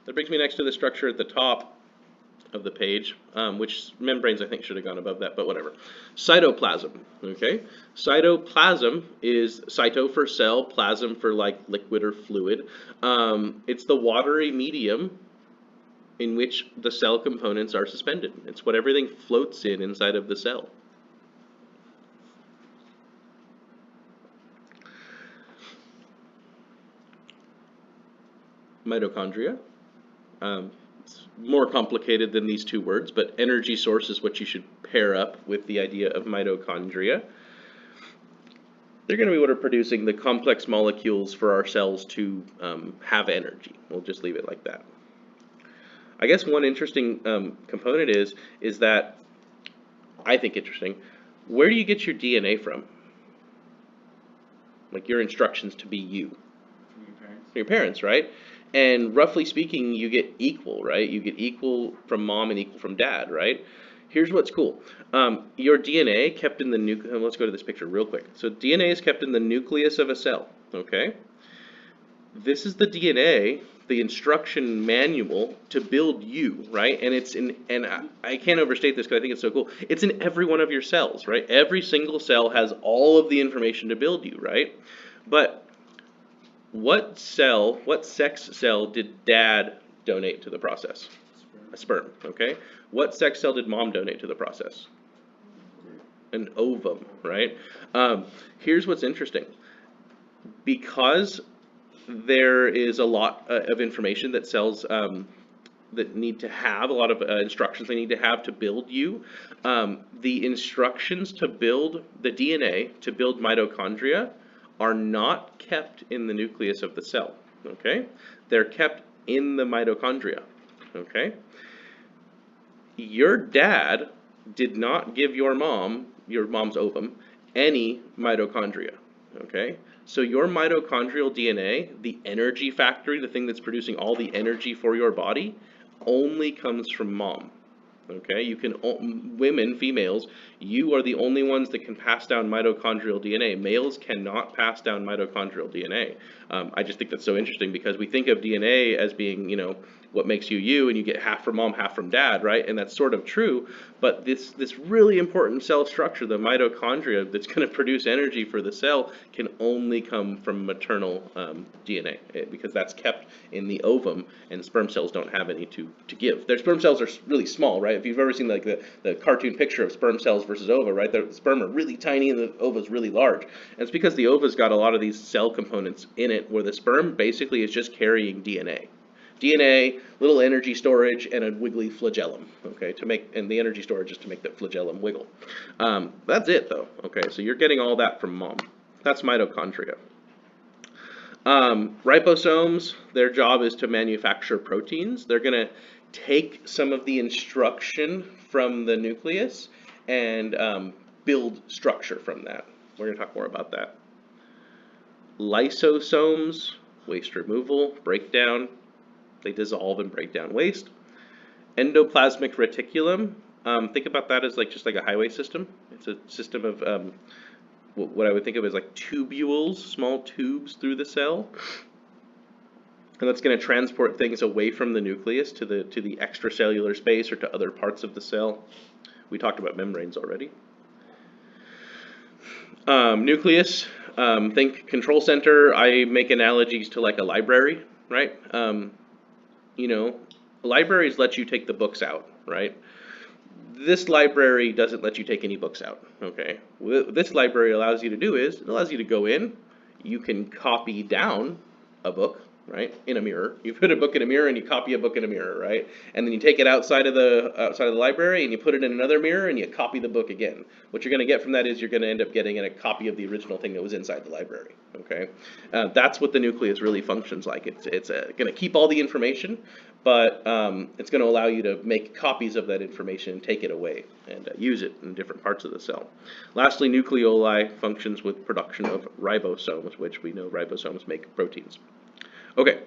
That brings me next to the structure at the top of the page, which membranes I think should have gone above that, but whatever. Cytoplasm, okay? Cytoplasm is cyto for cell, plasm for like liquid or fluid. It's the watery medium in which the cell components are suspended. It's what everything floats in inside of the cell. Mitochondria. It's more complicated than these two words, but energy source is what you should pair up with the idea of mitochondria. They're going to be what are producing the complex molecules for our cells to have energy. We'll just leave it like that. I guess one interesting component is that, I think interesting, where do you get your DNA from? Like your instructions to be you. From your parents. From your parents, right? And roughly speaking, you get equal, right? You get equal from mom and equal from dad, right? Here's what's cool. Your DNA kept in the nucleus. Let's go to this picture real quick. So DNA is kept in the nucleus of a cell, okay? This is the DNA, the instruction manual to build you, right? And it's in, and I can't overstate this because I think it's so cool. It's in every one of your cells, right? Every single cell has all of the information to build you, right? But what sex cell did dad donate to the process? A sperm, okay? What sex cell did mom donate to the process? An ovum, right? Here's what's interesting. Because there is a lot of information that cells that need to have, a lot of instructions they need to have to build you. The instructions to build the DNA, to build mitochondria, are not kept in the nucleus of the cell, okay? They're kept in the mitochondria, okay? Your dad did not give your mom's ovum, any mitochondria, okay? So your mitochondrial DNA, the energy factory, the thing that's producing all the energy for your body, only comes from mom. Okay, you can, women, females, you are the only ones that can pass down mitochondrial DNA. Males cannot pass down mitochondrial DNA. I just think that's so interesting because we think of DNA as being, you know, what makes you you, and you get half from mom, half from dad, right? And that's sort of true, but this really important cell structure, the mitochondria, that's going to produce energy for the cell, can only come from maternal DNA because that's kept in the ovum, and sperm cells don't have any to give. Their sperm cells are really small, right? If you've ever seen like the cartoon picture of sperm cells versus ova, right? The sperm are really tiny and the ova's really large. And it's because the ova's got a lot of these cell components in it where the sperm basically is just carrying DNA. DNA, little energy storage, and a wiggly flagellum, okay, and the energy storage is to make that flagellum wiggle. That's it, though, okay, so you're getting all that from mom. That's mitochondria. Ribosomes, their job is to manufacture proteins. They're going to take some of the instruction from the nucleus and build structure from that. We're going to talk more about that. Lysosomes, waste removal, breakdown. They dissolve and break down waste. Endoplasmic reticulum, think about that as just like a highway system. It's a system of what I would think of as like tubules, small tubes through the cell. And that's going to transport things away from the nucleus to the extracellular space or to other parts of the cell. We talked about membranes already. Nucleus, think control center. I make analogies to like a library, right? You know, libraries let you take the books out, right? This library doesn't let you take any books out, okay? What this library allows you to do is, it allows you to go in, you can copy down a book, right, in a mirror. You put a book in a mirror and you copy a book in a mirror, right? And then you take it outside of the library and you put it in another mirror and you copy the book again. What you're going to get from that is you're going to end up getting a copy of the original thing that was inside the library, okay? That's what the nucleus really functions like. It's going to keep all the information, but it's going to allow you to make copies of that information and take it away and use it in different parts of the cell. Lastly, nucleoli functions with production of ribosomes, which we know ribosomes make proteins. Okay,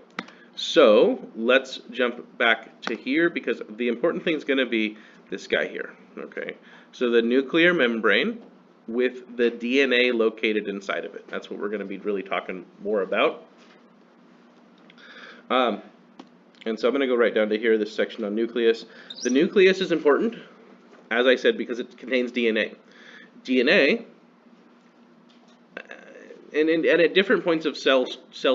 so let's jump back to here because the important thing is going to be this guy here. Okay, so the nuclear membrane with the DNA located inside of it. That's what we're going to be really talking more about. And so I'm going to go right down to here, this section on nucleus. The nucleus is important, as I said, because it contains DNA. DNA, and at different points of cell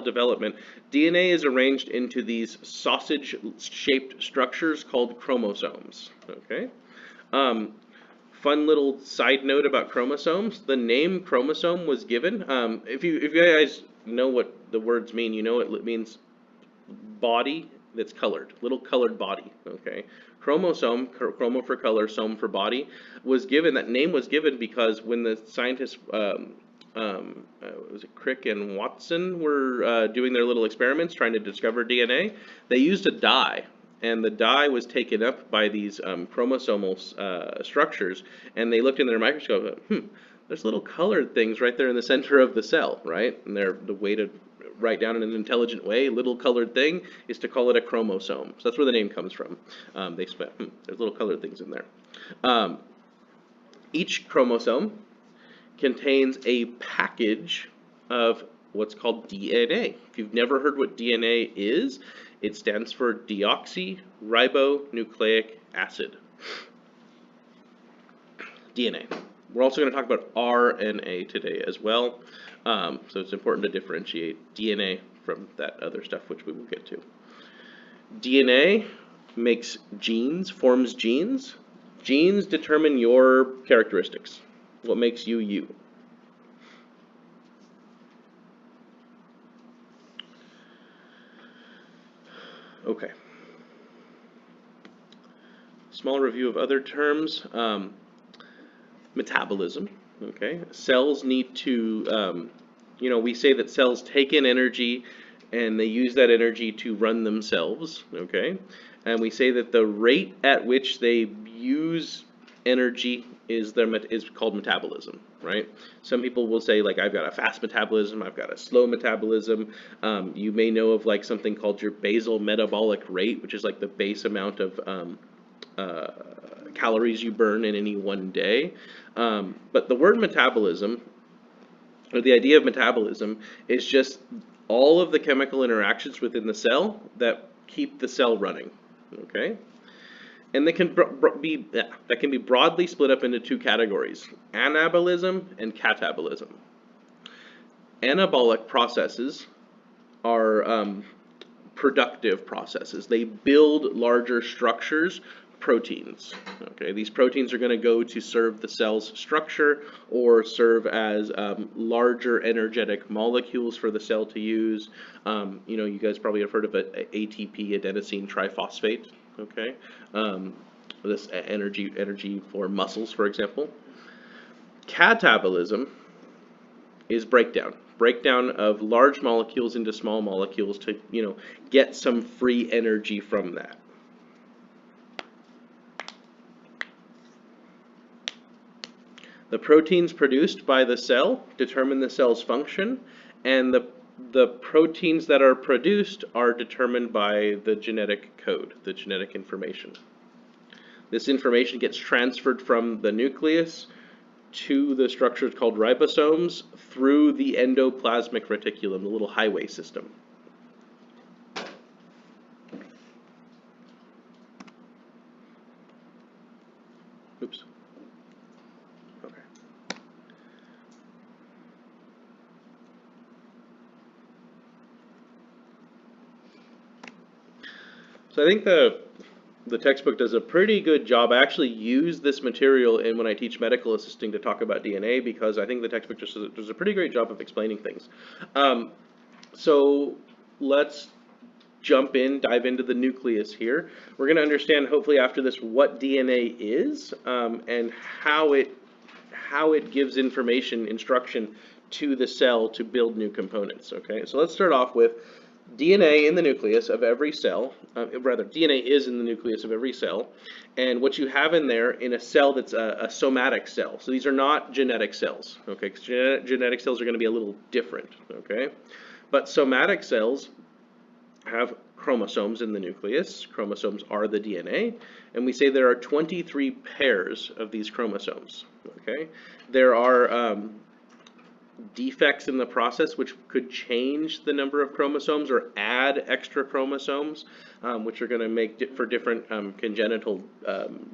development, DNA is arranged into these sausage-shaped structures called chromosomes. Okay. Fun little side note about chromosomes: the name chromosome was given. If you guys know what the words mean, you know it means body that's colored, little colored body. Okay. Chromosome, chromo for color, some for body, was given, that name was given because when the scientists, was it Crick and Watson, were doing their little experiments trying to discover DNA, they used a dye. And the dye was taken up by these chromosomal structures, and they looked in their microscope, there's little colored things right there in the center of the cell, right? And they're the way to write down in an intelligent way, little colored thing, is to call it a chromosome. So that's where the name comes from. They spent, there's little colored things in there. Each chromosome contains a package of what's called DNA. If you've never heard what DNA is, it stands for deoxyribonucleic acid. DNA. We're also going to talk about RNA today as well. So it's important to differentiate DNA from that other stuff, which we will get to. DNA makes genes, forms genes. Genes determine your characteristics, what makes you you. Okay. Small review of other terms. Metabolism. Okay. Cells need to, we say that cells take in energy and they use that energy to run themselves. Okay. And we say that the rate at which they use energy is called metabolism, right? Some people will say, like, I've got a fast metabolism, I've got a slow metabolism. You may know of like something called your basal metabolic rate, which is like the base amount of calories you burn in any one day. But the word metabolism, or the idea of metabolism, is just all of the chemical interactions within the cell that keep the cell running. Okay. And that can be broadly split up into two categories: anabolism and catabolism. Anabolic processes are productive processes. They build larger structures, proteins. Okay, these proteins are going to go to serve the cell's structure or serve as larger energetic molecules for the cell to use. You guys probably have heard of ATP, adenosine triphosphate. Okay, this energy for muscles, for example. Catabolism is breakdown of large molecules into small molecules to get some free energy from that. The proteins produced by the cell determine the cell's function, and the proteins that are produced are determined by the genetic code, the genetic information. This information gets transferred from the nucleus to the structures called ribosomes through the endoplasmic reticulum, the little highway system. Oops. Okay. So I think the textbook does a pretty good job. I actually use this material when I teach medical assisting to talk about DNA, because I think the textbook just does a pretty great job of explaining things. So let's dive into the nucleus here. We're going to understand, hopefully after this, what DNA is and how it gives instruction to the cell to build new components. Okay, so let's start off with DNA in the nucleus of every cell. DNA is in the nucleus of every cell, and what you have in there in a cell that's a somatic cell. So these are not genetic cells, okay? Because genetic cells are going to be a little different, okay? But somatic cells have chromosomes in the nucleus. Chromosomes are the DNA, and we say there are 23 pairs of these chromosomes, okay? There are defects in the process, which could change the number of chromosomes or add extra chromosomes, which are going to make for different congenital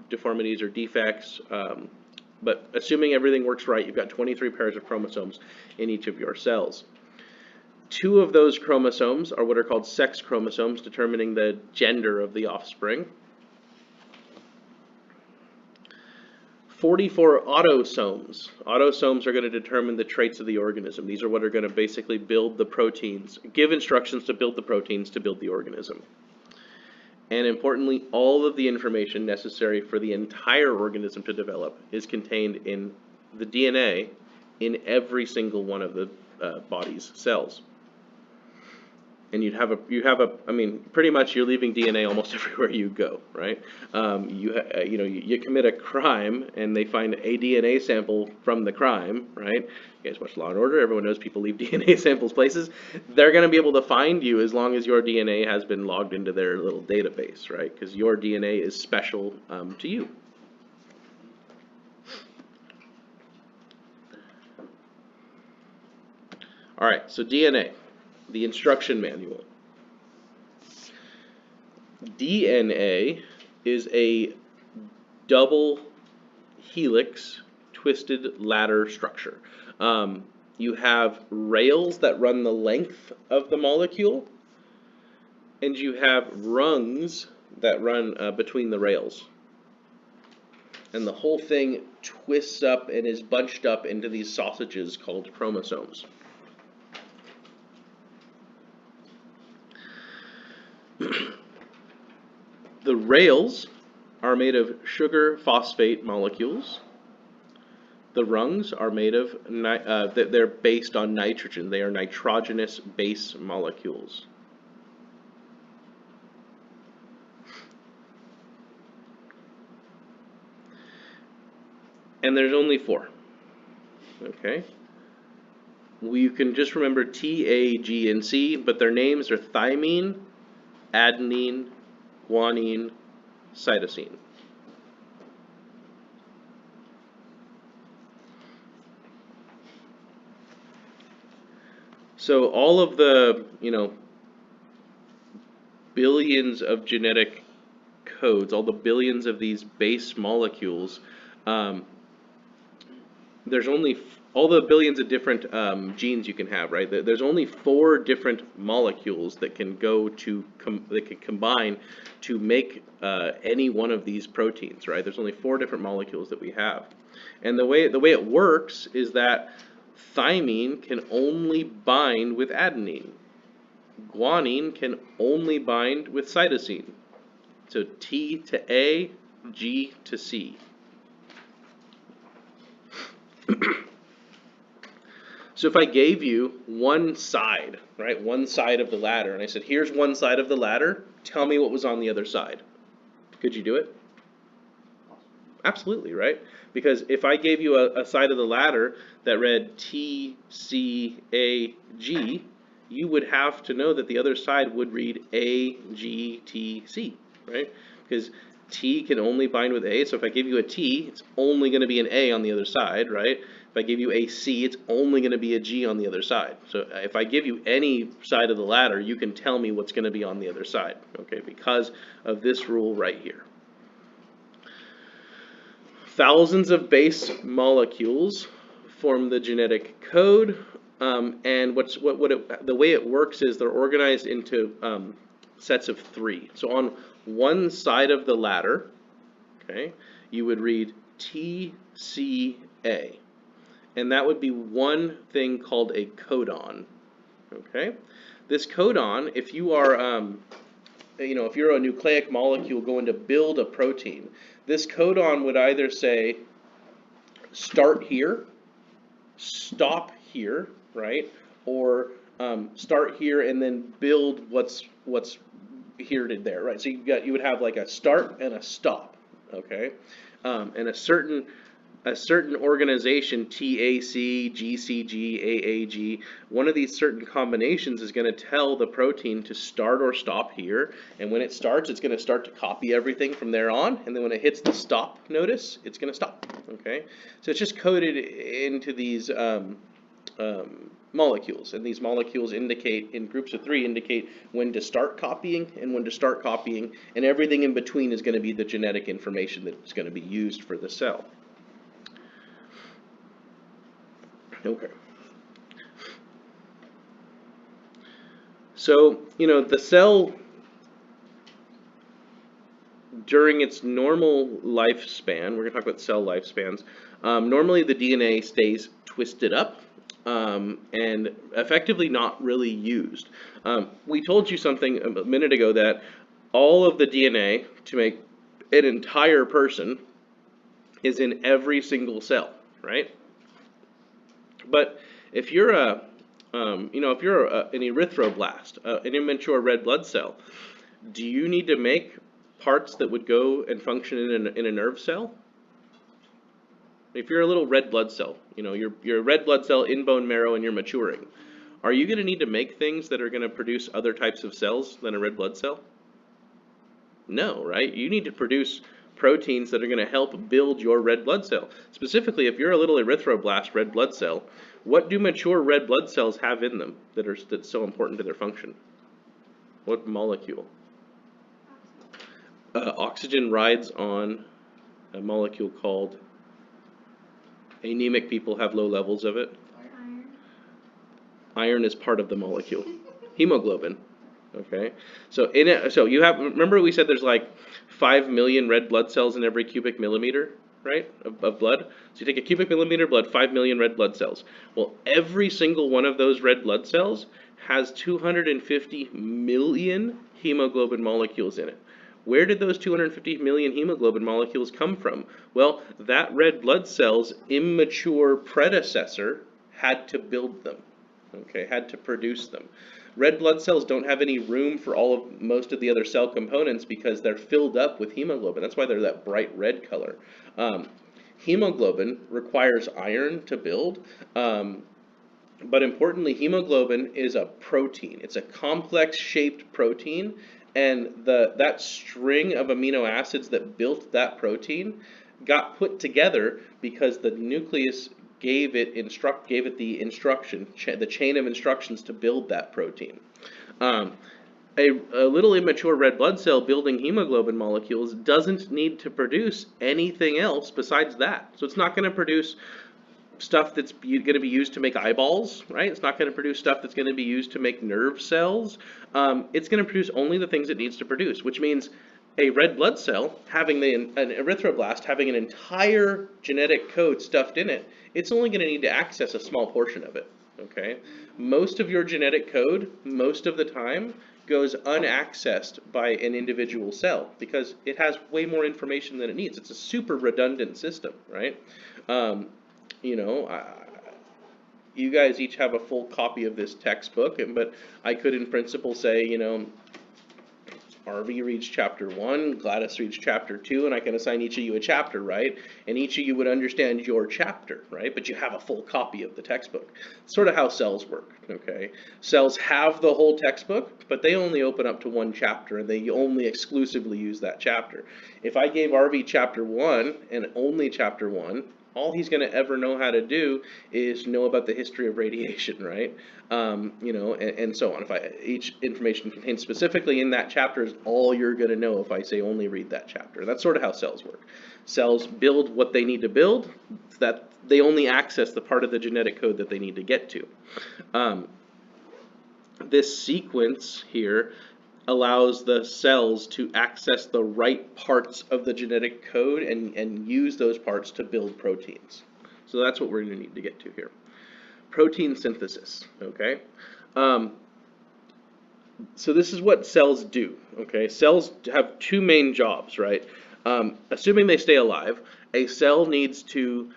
deformities or defects. But assuming everything works right, you've got 23 pairs of chromosomes in each of your cells. 2 of those chromosomes are what are called sex chromosomes, determining the gender of the offspring. 44 autosomes. Autosomes are going to determine the traits of the organism. These are what are going to basically build the proteins, give instructions to build the proteins to build the organism. And importantly, all of the information necessary for the entire organism to develop is contained in the DNA in every single one of the body's cells. And I mean, pretty much you're leaving DNA almost everywhere you go, right? You commit a crime and they find a DNA sample from the crime, right? You guys watch Law and Order, everyone knows people leave DNA samples places. They're going to be able to find you as long as your DNA has been logged into their little database, right? Because your DNA is special to you. All right, so DNA. The instruction manual. DNA is a double helix twisted ladder structure. You have rails that run the length of the molecule, and you have rungs that run between the rails. And the whole thing twists up and is bunched up into these sausages called chromosomes. The rails are made of sugar phosphate molecules. The rungs are made of, they're based on nitrogen. They are nitrogenous base molecules. And there's only 4. Okay? Well, you can just remember T, A, G, and C, but their names are thymine, adenine, guanine, cytosine. So all of the, billions of genetic codes, all the billions of these base molecules, there's only all the billions of different genes you can have, right? There's only 4 different molecules that can combine to make any one of these proteins, right? There's only 4 different molecules that we have, and the way it works is that thymine can only bind with adenine. Guanine can only bind with cytosine. So T to A, G to C. So if I gave you one side, right, one side of the ladder, and I said, here's one side of the ladder, tell me what was on the other side. Could you do it? Absolutely, right? Because if I gave you a side of the ladder that read T, C, A, G, you would have to know that the other side would read A, G, T, C, right? Because T can only bind with A, so if I give you a T, it's only going to be an A on the other side, right? If I give you a C, it's only going to be a G on the other side. So if I give you any side of the ladder, you can tell me what's going to be on the other side, okay, because of this rule right here. Thousands of base molecules form the genetic code, and the way it works is they're organized into sets of 3. So on one side of the ladder, okay, you would read TCA, and that would be one thing called a codon. Okay, this codon, if you are if you're a nucleic molecule going to build a protein, this codon would either say start here, stop here, right, or start here and then build what's here to there, right? So you would have like a start and a stop, okay, and a certain organization, TAC, GCG, AAG, one of these certain combinations is going to tell the protein to start or stop here, and when it starts, it's going to start to copy everything from there on, and then when it hits the stop notice, it's going to stop, okay? So it's just coded into these molecules, and these molecules indicate, in groups of 3, indicate when to start copying and when to start copying, and everything in between is going to be the genetic information that's going to be used for the cell. Okay. So, the cell, during its normal lifespan, we're going to talk about cell lifespans, normally the DNA stays twisted up and effectively not really used. We told you something a minute ago that all of the DNA to make an entire person is in every single cell, right? But if you're an erythroblast, an immature red blood cell, do you need to make parts that would go and function in a nerve cell? If you're a little red blood cell, you're a red blood cell in bone marrow and you're maturing, are you going to need to make things that are going to produce other types of cells than a red blood cell? No, right? You need to produce proteins that are going to help build your red blood cell. Specifically, if you're a little erythroblast red blood cell, what do mature red blood cells have in them that's so important to their function? What molecule? Oxygen rides on a molecule called, anemic people have low levels of it. Iron. Iron is part of the molecule. Hemoglobin. Okay, so you have, remember we said there's like 5 million red blood cells in every cubic millimeter, right, of blood? So you take a cubic millimeter of blood, 5 million red blood cells. Well, every single one of those red blood cells has 250 million hemoglobin molecules in it. Where did those 250 million hemoglobin molecules come from? Well, that red blood cell's immature predecessor had to build them, okay, had to produce them. Red blood cells don't have any room for most of the other cell components because they're filled up with hemoglobin. That's why they're that bright red color. Hemoglobin requires iron to build, but importantly, hemoglobin is a protein. It's a complex shaped protein, and that string of amino acids that built that protein got put together because the nucleus gave it the instruction, the chain of instructions to build that protein. A little immature red blood cell building hemoglobin molecules doesn't need to produce anything else besides that. So it's not going to produce stuff that's going to be used to make eyeballs, right? It's not going to produce stuff that's going to be used to make nerve cells. It's going to produce only the things it needs to produce, which means a red blood cell having an erythroblast having an entire genetic code stuffed in it, it's only going to need to access a small portion of it, okay? Most of your genetic code, most of the time, goes unaccessed by an individual cell because it has way more information than it needs. It's a super redundant system, right? You guys each have a full copy of this textbook, but I could in principle say, RV reads chapter 1, Gladys reads chapter 2, and I can assign each of you a chapter, right? And each of you would understand your chapter, right? But you have a full copy of the textbook. It's sort of how cells work, okay? Cells have the whole textbook, but they only open up to one chapter, and they only exclusively use that chapter. If I gave RV chapter 1 and only chapter 1, all he's going to ever know how to do is know about the history of radiation, right? And so on. Each information contained specifically in that chapter is all you're going to know if I say only read that chapter. That's sort of how cells work. Cells build what they need to build, that they only access the part of the genetic code that they need to get to. This sequence here allows the cells to access the right parts of the genetic code and use those parts to build proteins. So that's what we're going to need to get to here. Protein synthesis, okay? So this is what cells do, okay? Cells have two main jobs, right? Assuming they stay alive, a cell needs to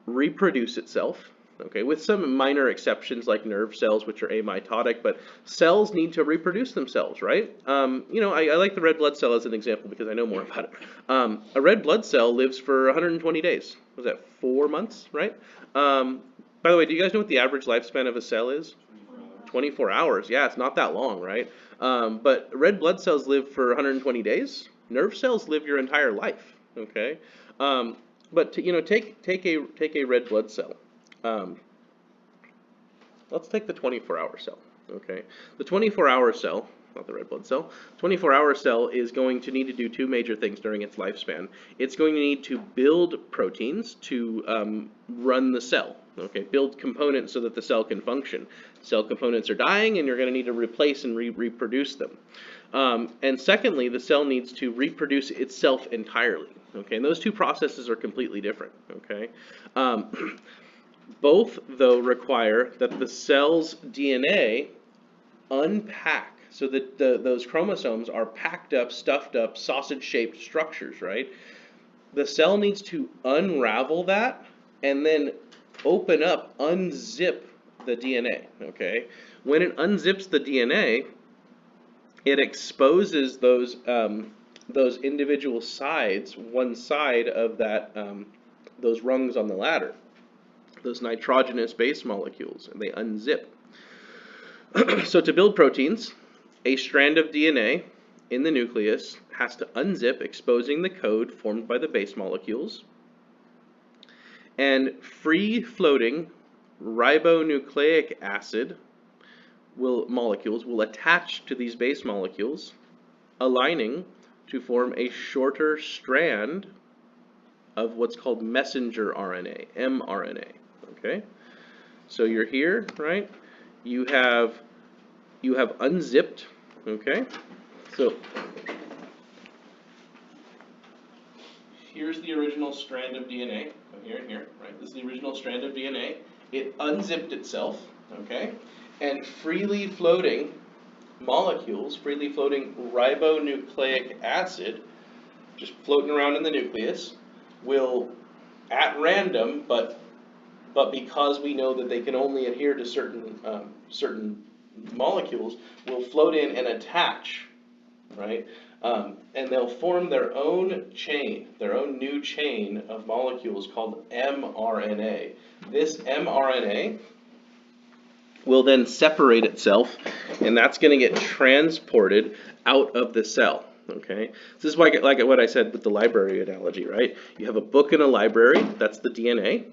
reproduce itself, okay, with some minor exceptions like nerve cells, which are amitotic, but cells need to reproduce themselves, right? I like the red blood cell as an example because I know more about it. A red blood cell lives for 120 days. Was that 4 months, right? By the way, do you guys know what the average lifespan of a cell is? 24 hours. Yeah, it's not that long, right? But red blood cells live for 120 days. Nerve cells live your entire life, okay? But take a red blood cell. let's take the 24-hour cell, okay? The 24-hour cell, not the red blood cell, 24-hour cell is going to need to do two major things during its lifespan. It's going to need to build proteins to run the cell, okay? Build components so that the cell can function. Cell components are dying, and you're going to need to replace and reproduce them. And secondly, the cell needs to reproduce itself entirely, okay? And those two processes are completely different, okay? Both, though, require that the cell's DNA unpack, so that those chromosomes are packed up, stuffed up, sausage-shaped structures, right? The cell needs to unravel that and then open up, unzip the DNA, okay? When it unzips the DNA, it exposes those individual sides, one side of that, those rungs on the ladder, those nitrogenous base molecules, and they unzip. So to build proteins, a strand of DNA in the nucleus has to unzip, exposing the code formed by the base molecules, and free-floating ribonucleic acid molecules will attach to these base molecules, aligning to form a shorter strand of what's called messenger RNA, mRNA. Okay, so you're here, right? You have unzipped. Okay, so here's the original strand of DNA. Here and here, right? This is the original strand of DNA. It unzipped itself. Okay, and freely floating molecules, freely floating ribonucleic acid, just floating around in the nucleus, will, at random, but because we know that they can only adhere to certain molecules, will float in and attach, right? And they'll form their own chain, their own new chain of molecules called mRNA. This mRNA will then separate itself, and that's going to get transported out of the cell. Okay, this is like what I said with the library analogy, right? You have a book in a library, that's the DNA.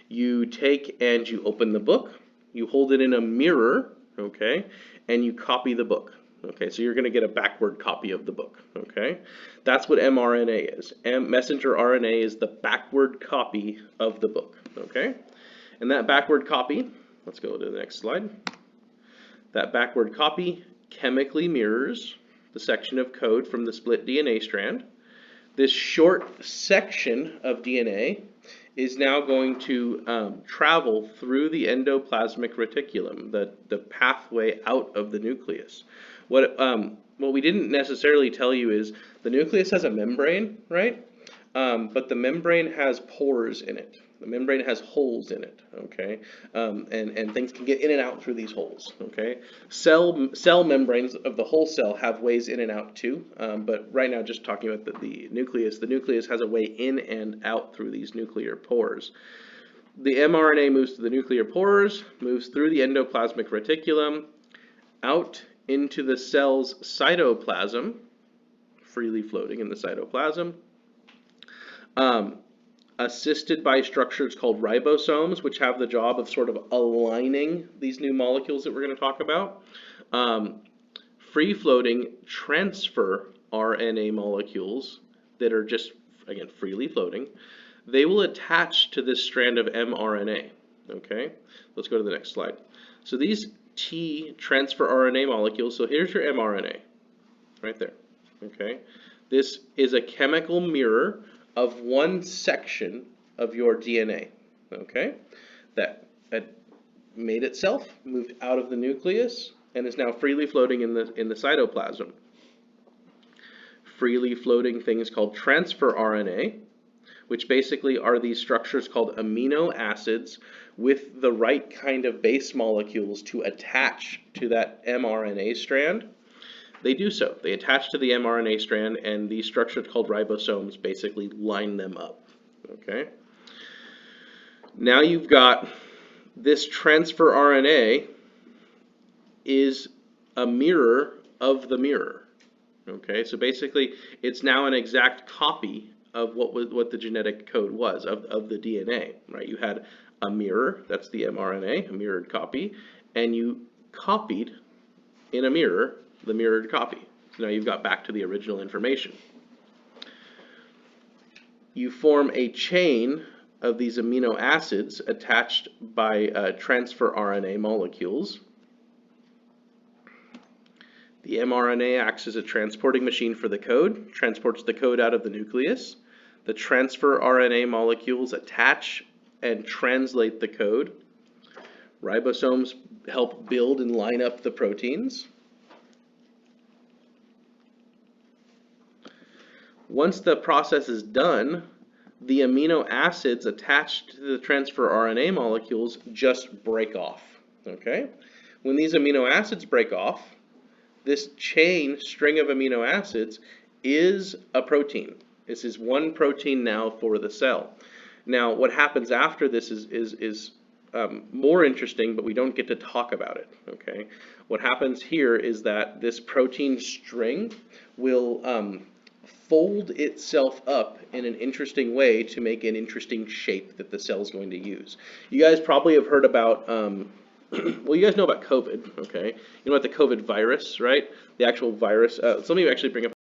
You take and you open the book, you hold it in a mirror, okay, and you copy the book. Okay, so you're going to get a backward copy of the book. Okay, that's what mRNA is. Messenger RNA is the backward copy of the book. Okay, and that backward copy, let's go to the next slide. That backward copy chemically mirrors the section of code from the split DNA strand. This short section of DNA is now going to travel through the endoplasmic reticulum, the pathway out of the nucleus. What we didn't necessarily tell you is the nucleus has a membrane, right? But the membrane has pores in it. The membrane has holes in it, okay? And things can get in and out through these holes, okay? Cell membranes of the whole cell have ways in and out too, but right now just talking about the nucleus has a way in and out through these nuclear pores. The mRNA moves to the nuclear pores, moves through the endoplasmic reticulum, out into the cell's cytoplasm, freely floating in the cytoplasm, assisted by structures called ribosomes, which have the job of sort of aligning these new molecules that we're going to talk about. Free-floating transfer RNA molecules that are just, again, freely floating. They will attach to this strand of mRNA. Okay, let's go to the next slide. So these T transfer RNA molecules, so here's your mRNA, right there. Okay, this is a chemical mirror of one section of your DNA, okay, that made itself, moved out of the nucleus, and is now freely floating in the cytoplasm. Freely floating things called transfer RNA, which basically are these structures called amino acids with the right kind of base molecules to attach to that mRNA strand. They do so. They attach to the mRNA strand, and these structures called ribosomes basically line them up. Okay. Now you've got this transfer RNA is a mirror of the mirror. Okay, so basically it's now an exact copy of what the genetic code was of the DNA. Right? You had a mirror, that's the mRNA, a mirrored copy, and you copied in a mirror the mirrored copy. So now you've got back to the original information. You form a chain of these amino acids attached by transfer RNA molecules. The mRNA acts as a transporting machine for the code, transports the code out of the nucleus. The transfer RNA molecules attach and translate the code. Ribosomes help build and line up the proteins. Once the process is done, the amino acids attached to the transfer RNA molecules just break off. Okay? When these amino acids break off, this string of amino acids is a protein. This is one protein now for the cell. Now, what happens after this is more interesting, but we don't get to talk about it. Okay? What happens here is that this protein string will fold itself up in an interesting way to make an interesting shape that the cell is going to use. You guys probably have heard about, well, you guys know about COVID, okay? You know about the COVID virus, right? The actual virus. Let me actually bring up